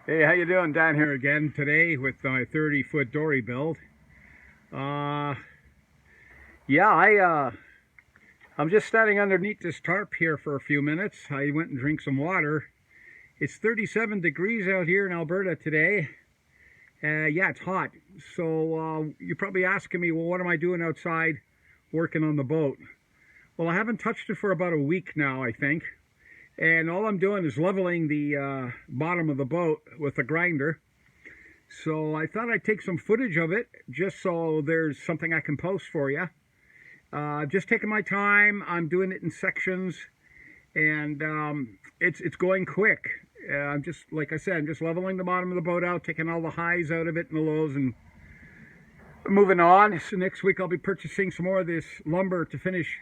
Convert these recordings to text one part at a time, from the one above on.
Hey, how you doing? Dan here again today with my 30-foot dory build. Uh, yeah, I'm just standing underneath this tarp here for a few minutes. I went and drank some water. It's 37 degrees out here in Alberta today. Yeah, it's hot. So you're probably asking me, well, what am I doing outside working on the boat? Well, I haven't touched it for about a week now, I think. And all I'm doing is leveling the bottom of the boat with a grinder. So I thought I'd take some footage of it just so there's something I can post for you. Just taking my time. I'm doing it in sections, and it's going quick. I'm just, like I said, I'm just leveling the bottom of the boat out, taking all the highs out of it and the lows, and moving on. So next week I'll be purchasing some more of this lumber to finish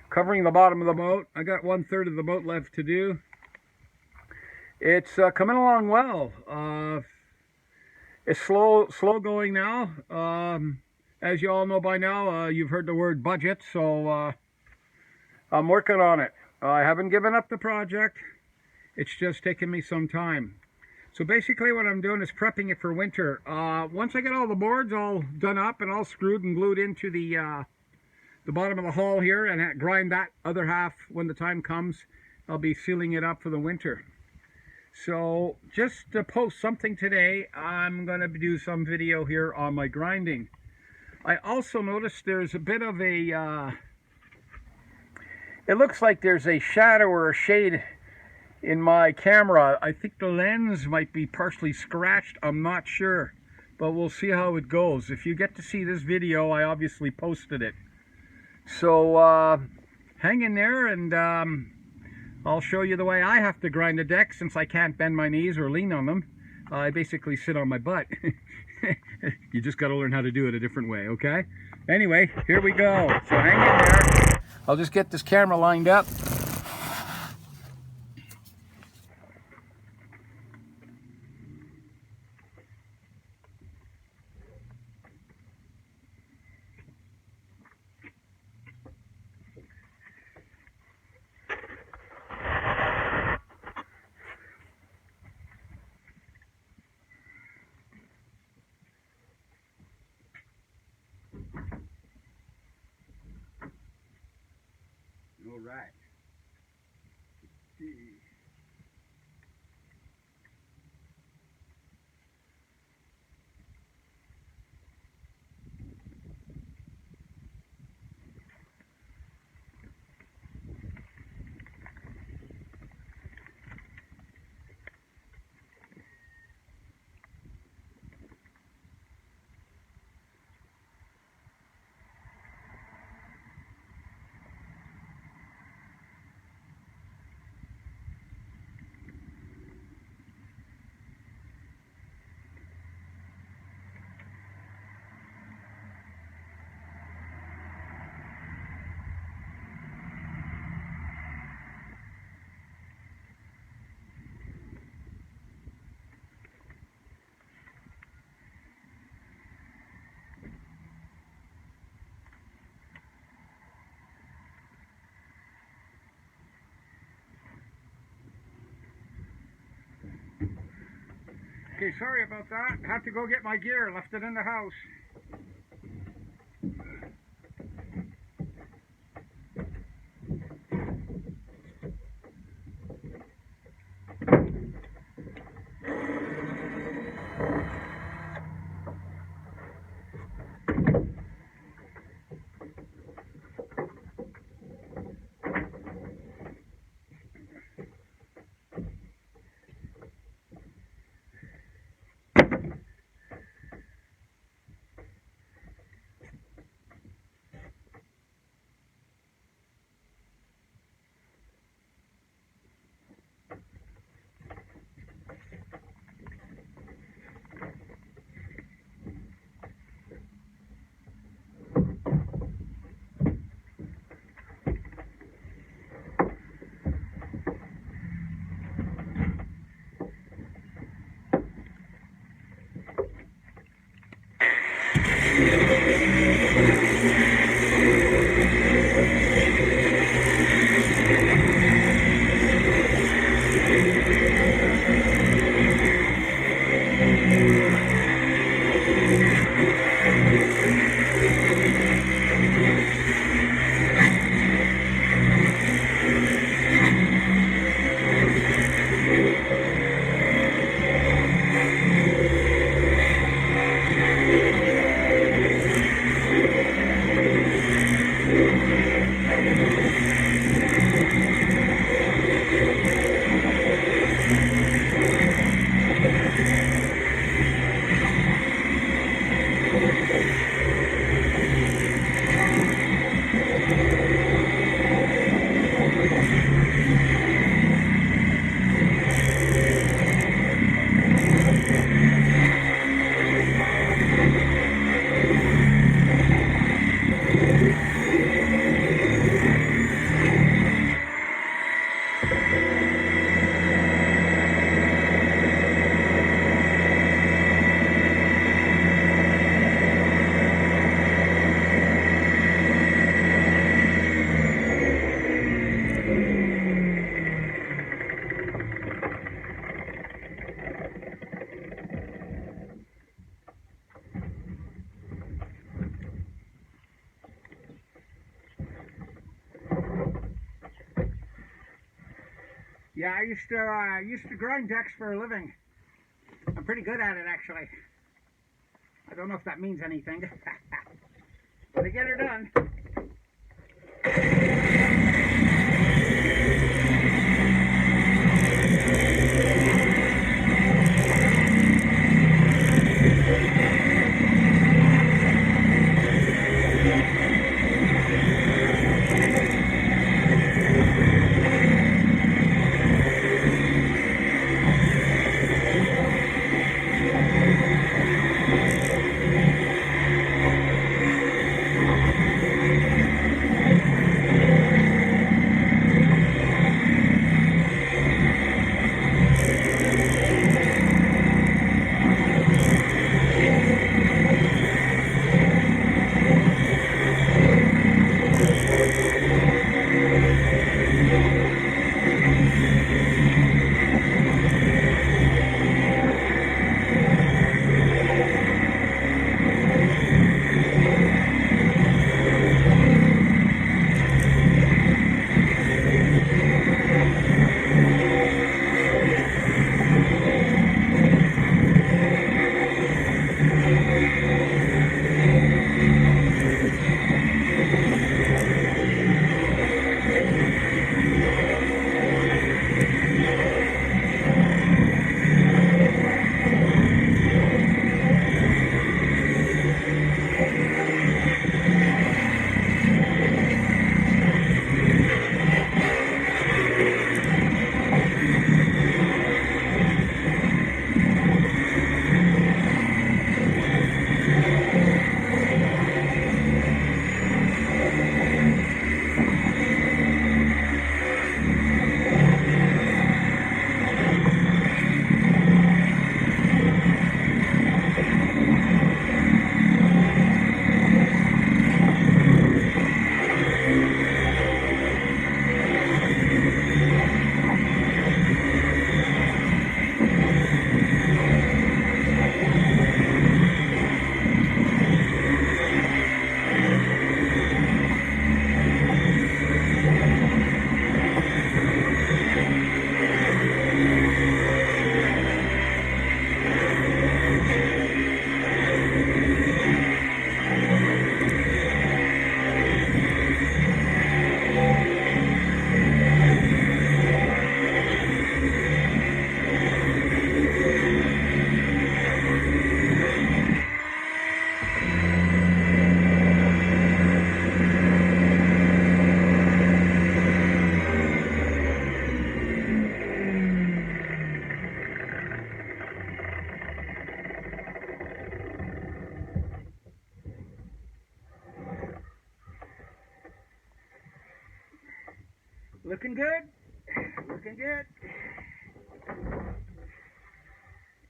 covering the bottom of the boat. I got 1/3 of the boat left to do. It's coming along well. It's slow going now. As you all know by now, you've heard the word budget, so I'm working on it. I haven't given up the project. It's just taking me some time. So basically what I'm doing is prepping it for winter. Once I get all the boards all done up and all screwed and glued into the bottom of the hull here and grind that other half when the time comes, I'll be sealing it up for the winter. So just to post something today, I'm going to do some video here on my grinding. I also noticed there's a bit of a, it looks like there's a shadow or a shade in my camera. I think the lens might be partially scratched. I'm not sure, but we'll see how it goes. If you get to see this video, I obviously posted it. So hang in there, and I'll show you the way I have to grind the deck since I can't bend my knees or lean on them. I basically sit on my butt. You just got to learn how to do it a different way, okay? Anyway, here we go. So hang in there. I'll just get this camera lined up. All right. Okay, sorry about that. Have to go get my gear. Left it in the house. Yeah, I used to grind decks for a living. I'm pretty good at it, actually. I don't know if that means anything, but I get her done. Looking good. Looking good.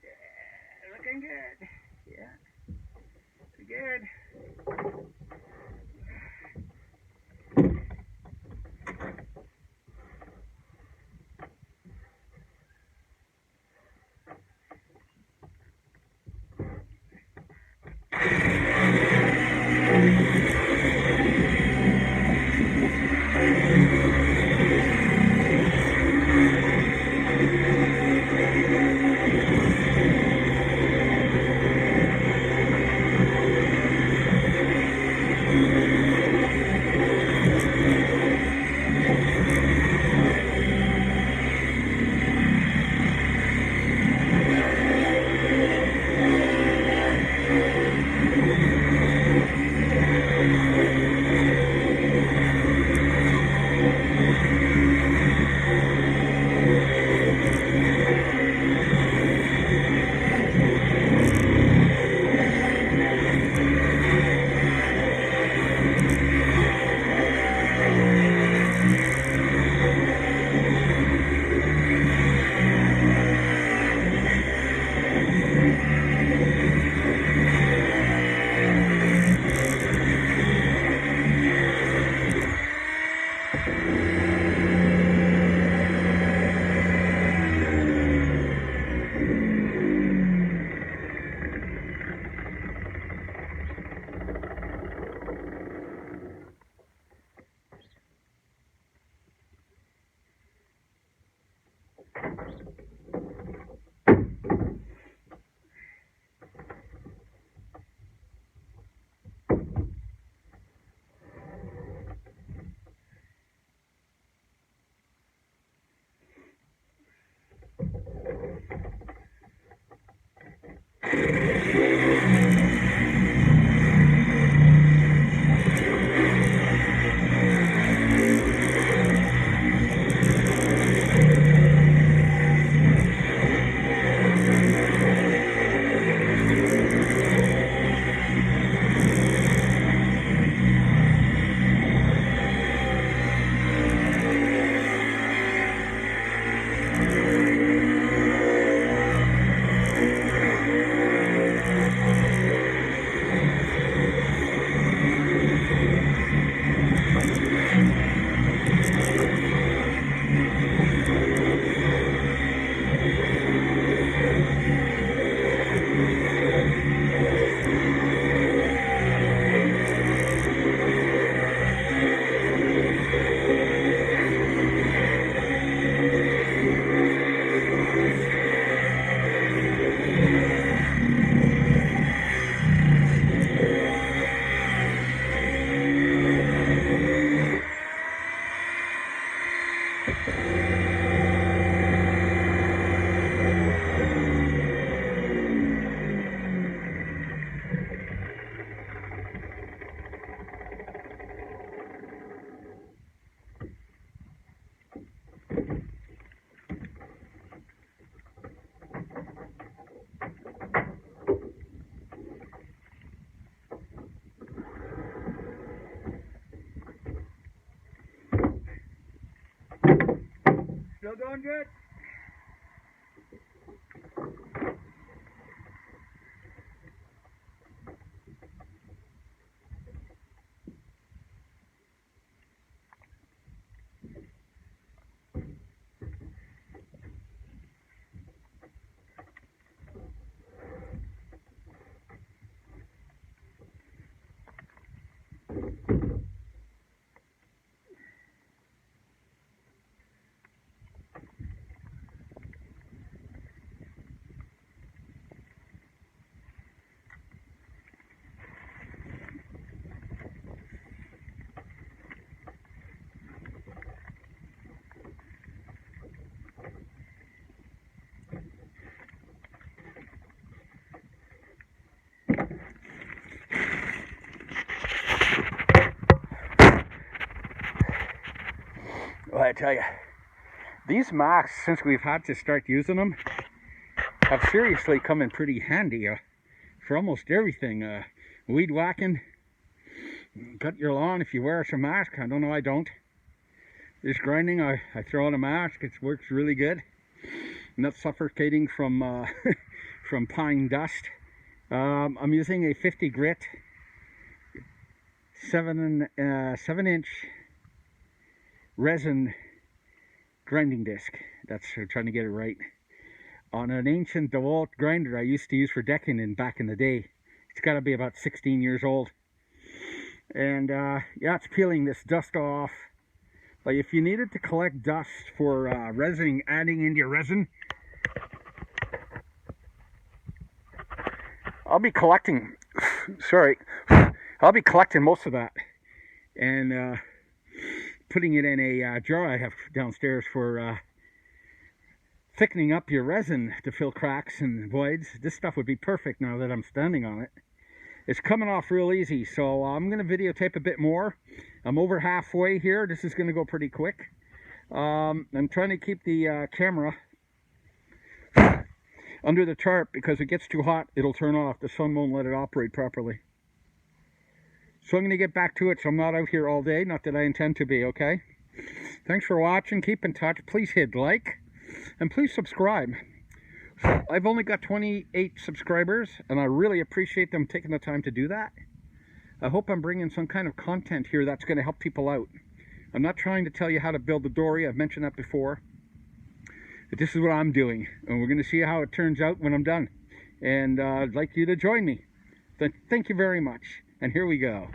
Yeah, looking good. Yeah. Pretty good. Still doing good? Well, I tell you, these masks, since we've had to start using them, have seriously come in pretty handy for almost everything. Weed whacking, cut your lawn if you wear a mask. I don't know, I don't. This grinding, I throw on a mask. It works really good. Not suffocating from from pine dust. I'm using a 50 grit 7-inch resin grinding disc. That's trying to get it right. On an ancient DeWalt grinder I used to use for decking back in the day. It's got to be about 16 years old. And yeah, it's peeling this dust off. Like if you needed to collect dust for resin, adding into your resin, I'll be collecting, sorry, I'll be collecting most of that and putting it in a jar I have downstairs for thickening up your resin to fill cracks and voids. This stuff would be perfect now that I'm standing on it. It's coming off real easy, so I'm going to videotape a bit more. I'm over halfway here. This is going to go pretty quick. I'm trying to keep the camera under the tarp because it gets too hot, it'll turn off. The sun won't let it operate properly. So I'm going to get back to it so I'm not out here all day. Not that I intend to be, okay? Thanks for watching. Keep in touch. Please hit like and please subscribe. I've only got 28 subscribers and I really appreciate them taking the time to do that. I hope I'm bringing some kind of content here that's going to help people out. I'm not trying to tell you how to build a dory. I've mentioned that before. But this is what I'm doing, and we're going to see how it turns out when I'm done. And I'd like you to join me. Thank you very much. And here we go.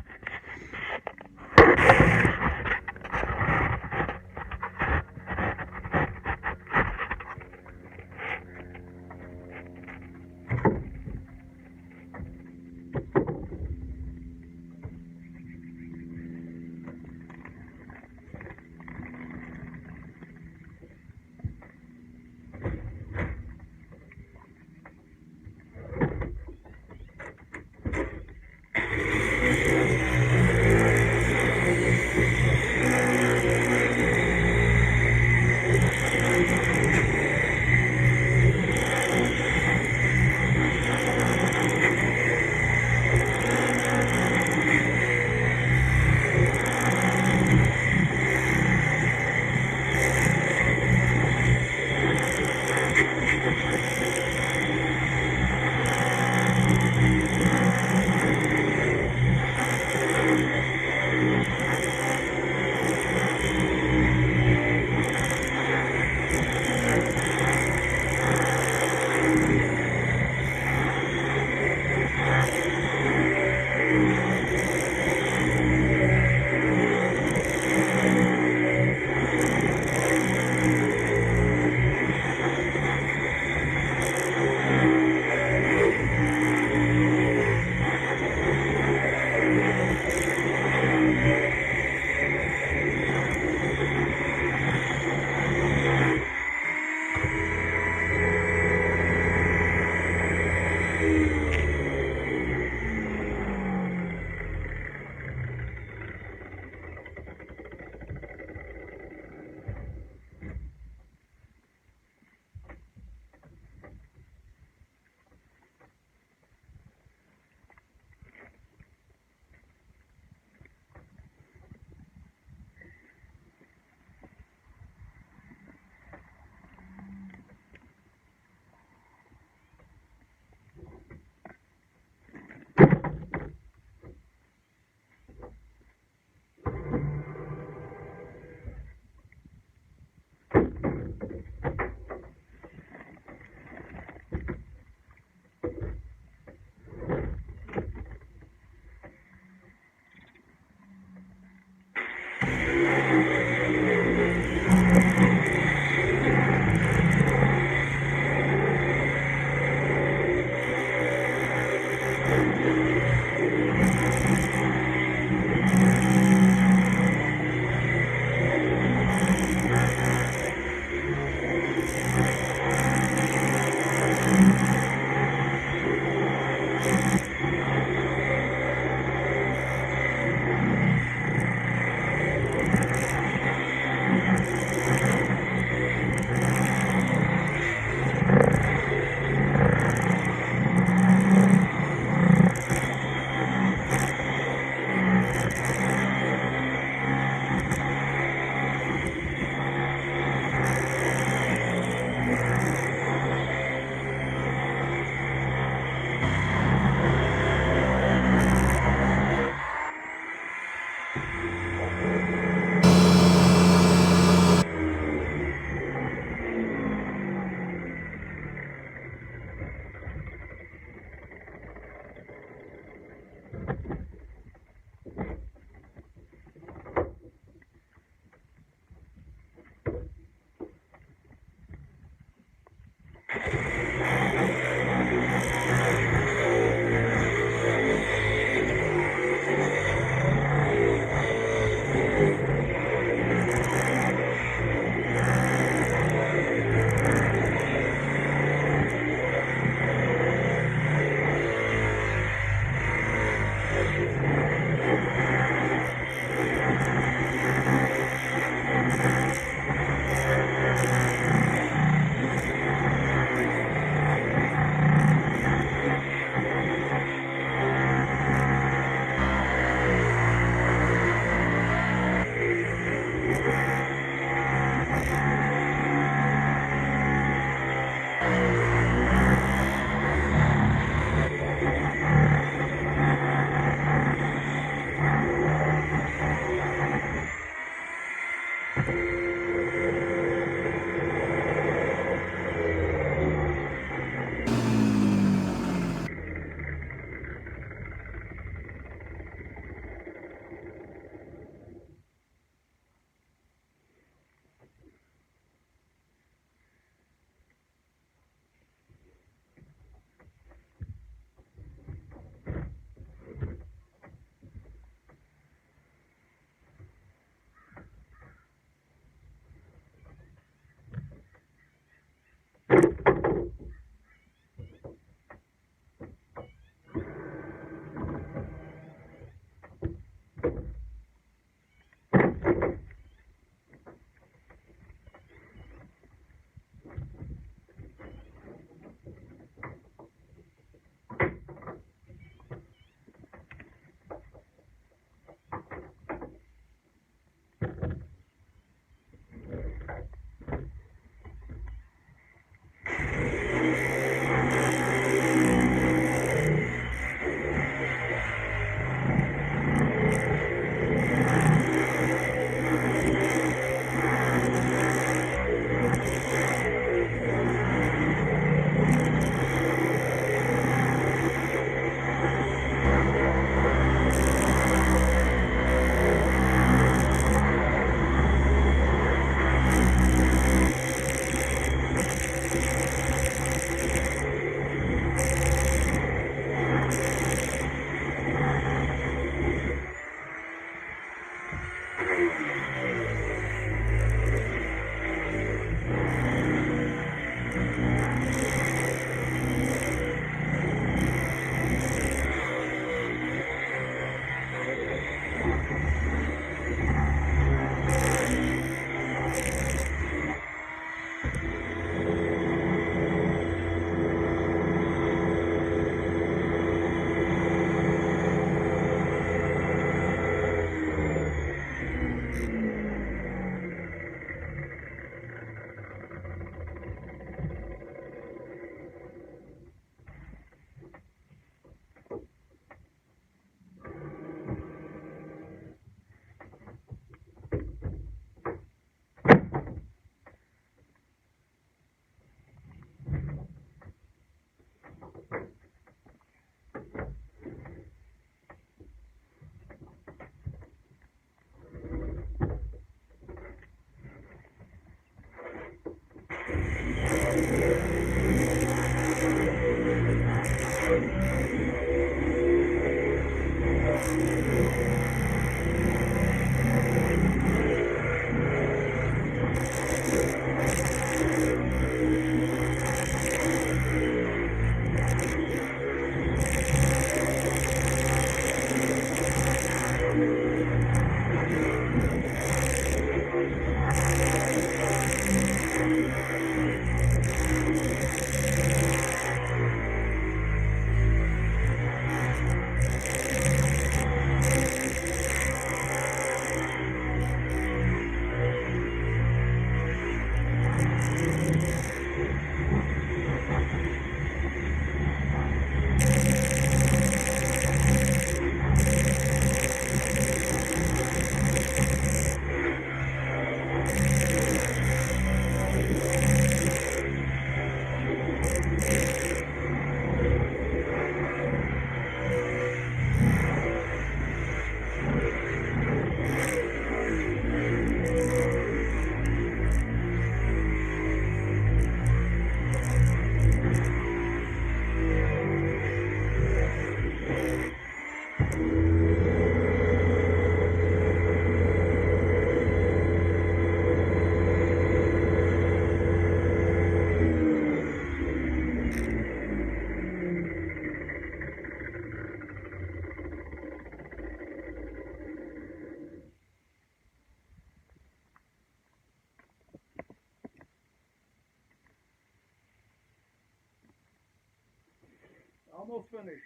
almost finished.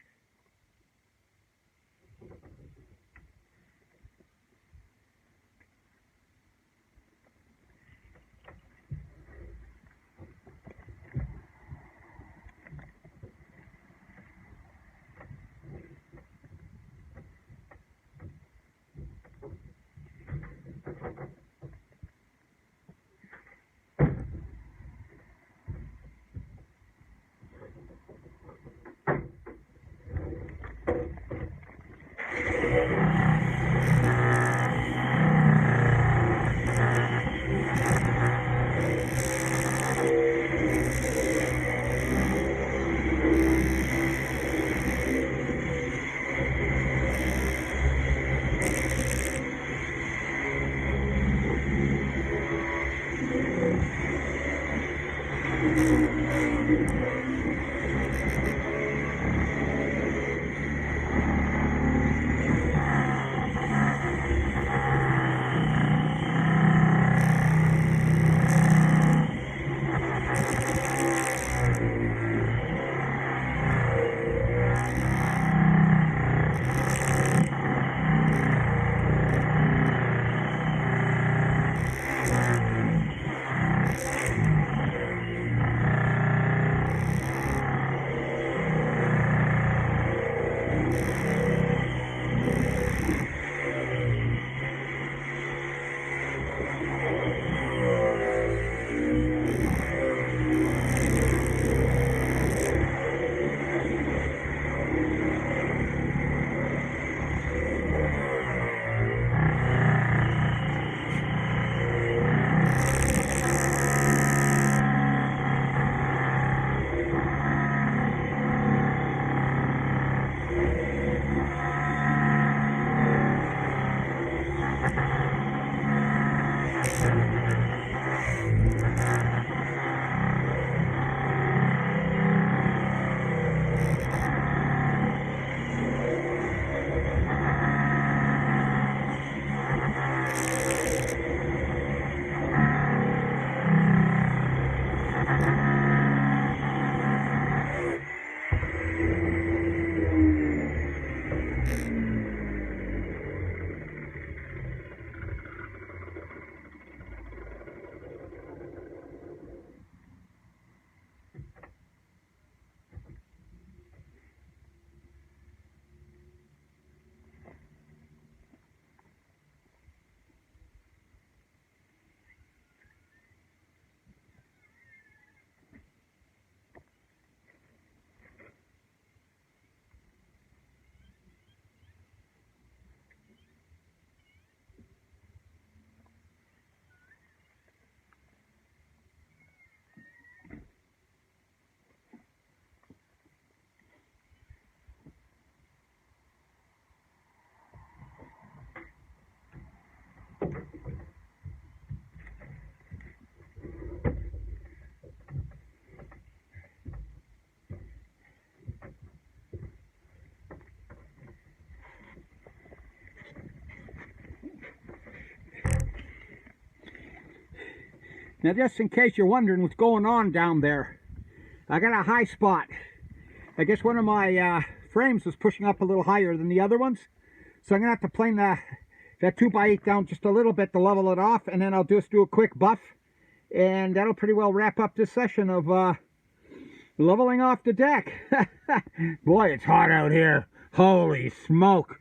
Now, just in case you're wondering what's going on down there, I got a high spot. I guess one of my frames was pushing up a little higher than the other ones. So I'm going to have to plane that 2x8 down just a little bit to level it off, and then I'll just do a quick buff. And that'll pretty well wrap up this session of leveling off the deck. Boy, it's hot out here. Holy smoke.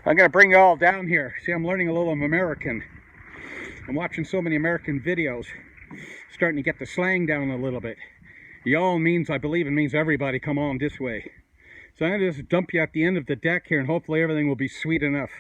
I'm going to bring you all down here. See, I'm learning a little American. I'm watching so many American videos. Starting to get the slang down a little bit. Y'all means, I believe it means everybody come on this way. So I'm going to just dump you at the end of the deck here, and hopefully everything will be sweet enough.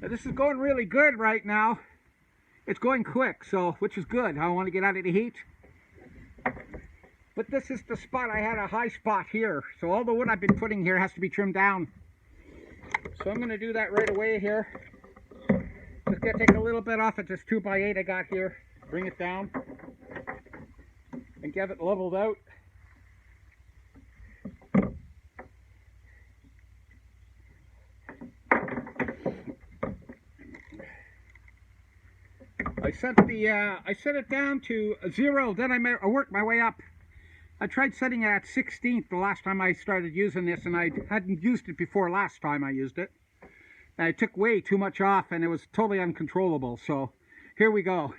This is going really good right now. It's going quick, so which is good. I want to get out of the heat. But this is the spot. I had a high spot here, so all the wood I've been putting here has to be trimmed down. So I'm going to do that right away here. Just going to take a little bit off of this 2x8 I got here. Bring it down and get it leveled out. I set it down to 0, then I worked my way up. I tried setting it at 16th the last time I started using this, and I hadn't used it before last time I used it. And I took way too much off, and it was totally uncontrollable. So here we go.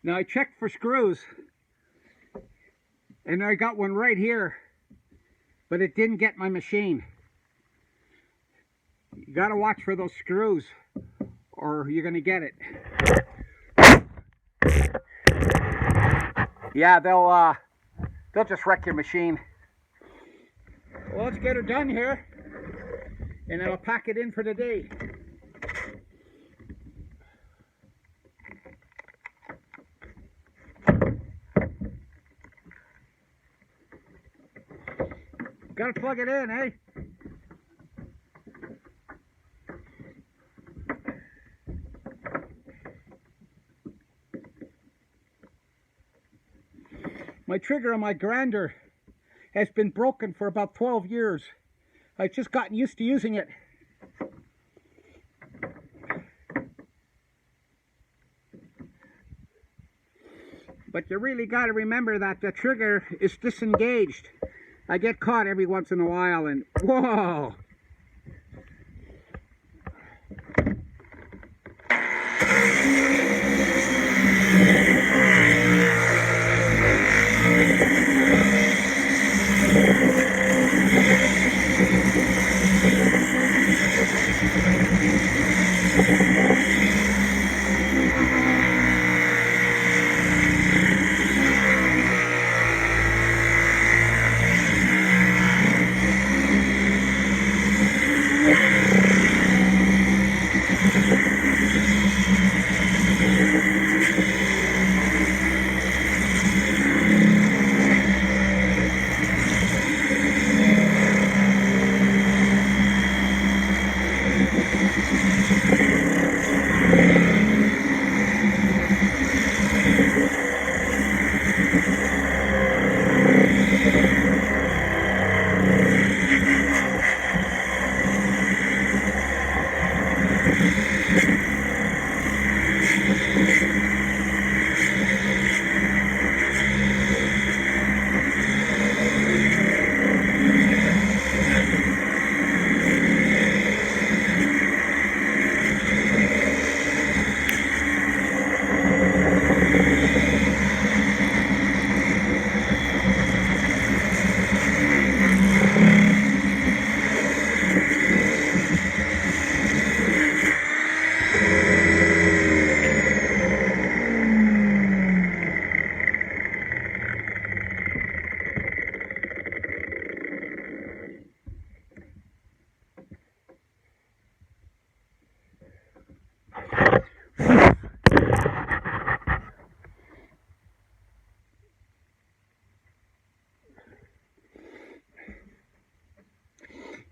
Now I checked for screws, and I got one right here, but it didn't get my machine. You gotta watch for those screws, or you're gonna get it. Yeah, they'll just wreck your machine. Well, let's get her done here, and then I'll pack it in for the day. Gotta plug it in, eh? My trigger on my grinder has been broken for about 12 years. I've just gotten used to using it. But you really got to remember that the trigger is disengaged. I get caught every once in a while and whoa!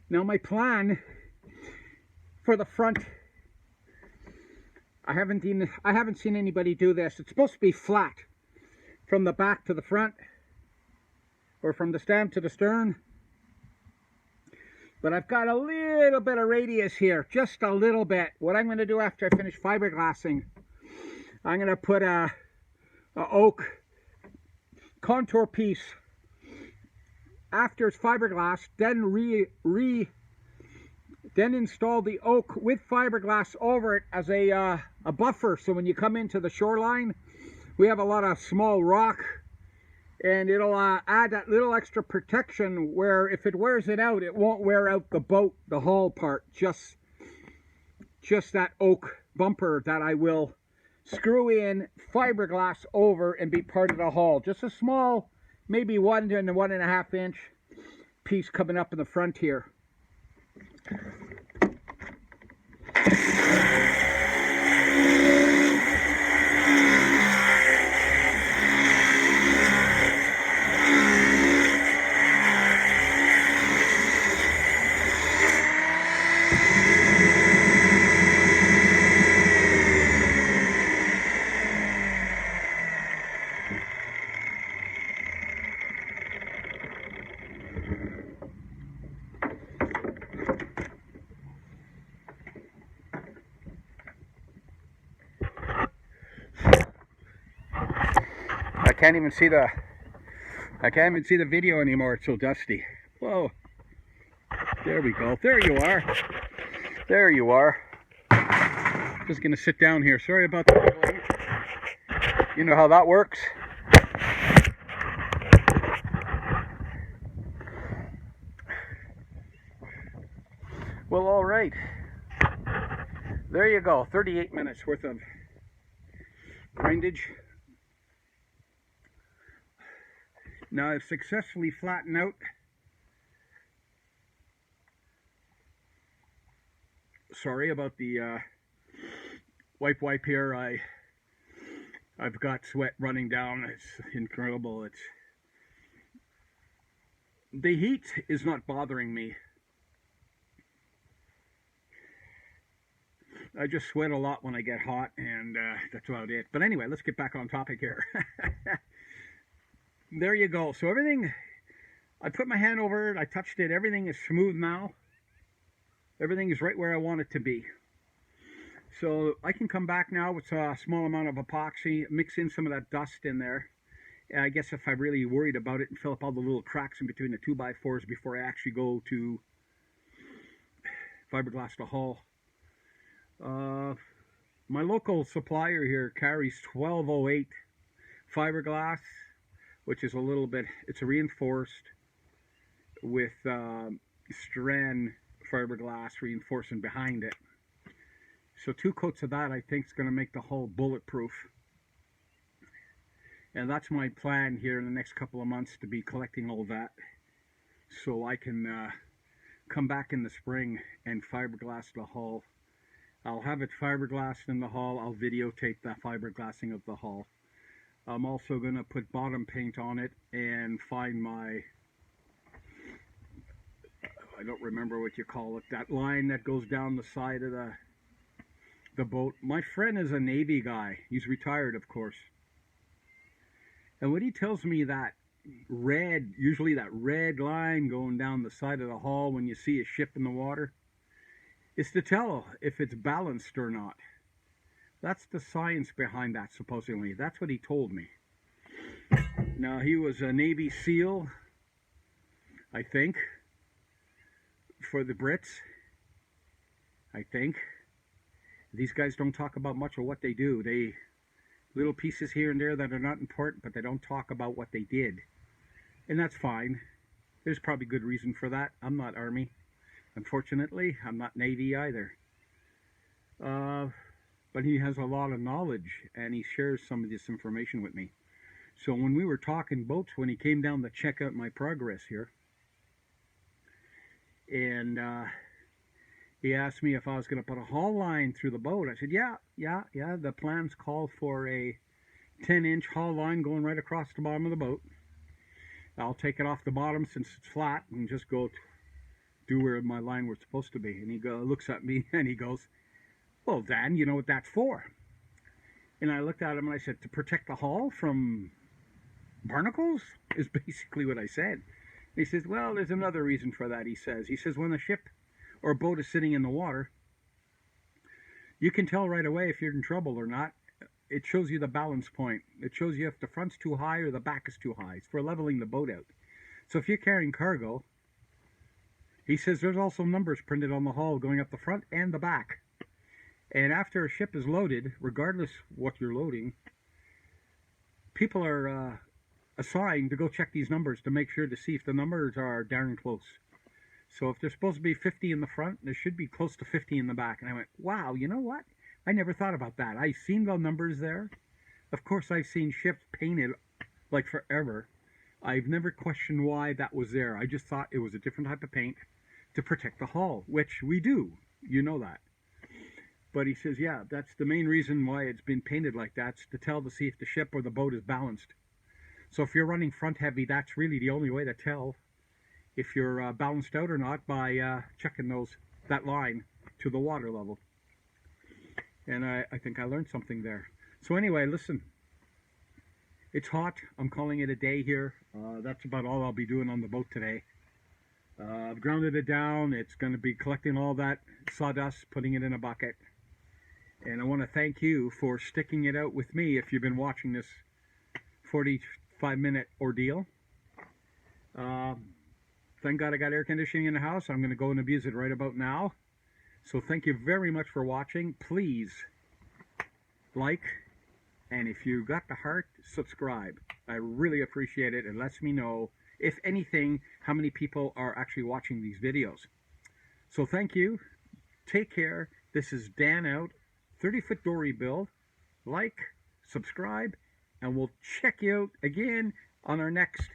Now my plan for the front. I haven't seen anybody do this. It's supposed to be flat from the back to the front, or from the stem to the stern. But I've got a little bit of radius here, just a little bit. What I'm going to do after I finish fiberglassing, I'm going to put a oak contour piece after it's fiberglass, then install the oak with fiberglass over it as a buffer. So when you come into the shoreline, we have a lot of small rock, and it'll add that little extra protection where if it wears it out, it won't wear out the boat, the hull part. Just that oak bumper that I will screw in fiberglass over and be part of the hull. Just a small, maybe 1 to 1.5 inch piece coming up in the front here. I can't even see the video anymore. It's so dusty. Whoa. There we go. There you are. There you are. Just gonna sit down here. Sorry about the wiggling. You know how that works. Well, all right. There you go. 38 minutes worth of grindage. Now I've successfully flattened out. Sorry about the wipe here. I've got sweat running down. It's incredible. The heat is not bothering me. I just sweat a lot when I get hot, and that's about it. But anyway, let's get back on topic here. There you go. So everything, I put my hand over it, I touched it, everything is smooth now. Everything is right where I want it to be. So I can come back now with a small amount of epoxy, mix in some of that dust in there. And I guess if I'm really worried about it, and fill up all the little cracks in between the 2x4s before I actually go to fiberglass the hull. My local supplier here carries 1208 fiberglass, which is a little bit, it's reinforced with strand fiberglass reinforcing behind it. So 2 coats of that I think is going to make the hull bulletproof. And that's my plan here in the next couple of months, to be collecting all that, so I can come back in the spring and fiberglass the hull. I'll have it fiberglassed in the hull. I'll videotape the fiberglassing of the hull. I'm also going to put bottom paint on it and find my, I don't remember what you call it, that line that goes down the side of the boat. My friend is a Navy guy. He's retired, of course. And when he tells me that red, usually that red line going down the side of the hull when you see a ship in the water, it's to tell if it's balanced or not. That's the science behind that, supposedly. That's what he told me. Now, he was a Navy SEAL, I think, for the Brits, I think. These guys don't talk about much of what they do. They, little pieces here and there that are not important, but they don't talk about what they did. And that's fine. There's probably good reason for that. I'm not Army. Unfortunately, I'm not Navy either. But he has a lot of knowledge, and he shares some of this information with me. So when we were talking boats, when he came down to check out my progress here, and he asked me if I was going to put a hull line through the boat, I said, yeah, the plans call for a 10-inch hull line going right across the bottom of the boat. I'll take it off the bottom since it's flat and just go do where my line was supposed to be. And he looks at me and he goes, well, Dan, you know what that's for? And I looked at him and I said, to protect the hull from barnacles, is basically what I said. He says, well, there's another reason for that, he says, when a ship or a boat is sitting in the water, you can tell right away if you're in trouble or not. It shows you the balance point. It shows you if the front's too high or the back is too high. It's for leveling the boat out. So if you're carrying cargo, he says there's also numbers printed on the hull going up the front and the back. And after a ship is loaded, regardless what you're loading, people are assigned to go check these numbers to make sure to see if the numbers are darn close. So if there's supposed to be 50 in the front, there should be close to 50 in the back. And I went, wow, you know what? I never thought about that. I've seen the numbers there. Of course, I've seen ships painted like forever. I've never questioned why that was there. I just thought it was a different type of paint to protect the hull, which we do. You know that. But he says, yeah, that's the main reason why it's been painted like that, to tell to see if the ship or the boat is balanced. So if you're running front heavy, that's really the only way to tell if you're balanced out or not, by checking that line to the water level. And I think I learned something there. So anyway, listen, it's hot. I'm calling it a day here. That's about all I'll be doing on the boat today. I've grounded it down. It's going to be collecting all that sawdust, putting it in a bucket. And I want to thank you for sticking it out with me if you've been watching this 45-minute ordeal. Thank God I got air conditioning in the house. I'm going to go and abuse it right about now. So thank you very much for watching. Please like, and if you got the heart, subscribe. I really appreciate it. It lets me know, if anything, how many people are actually watching these videos. So thank you. Take care. This is Dan out. 30-foot dory build. Like, subscribe, and we'll check you out again on our next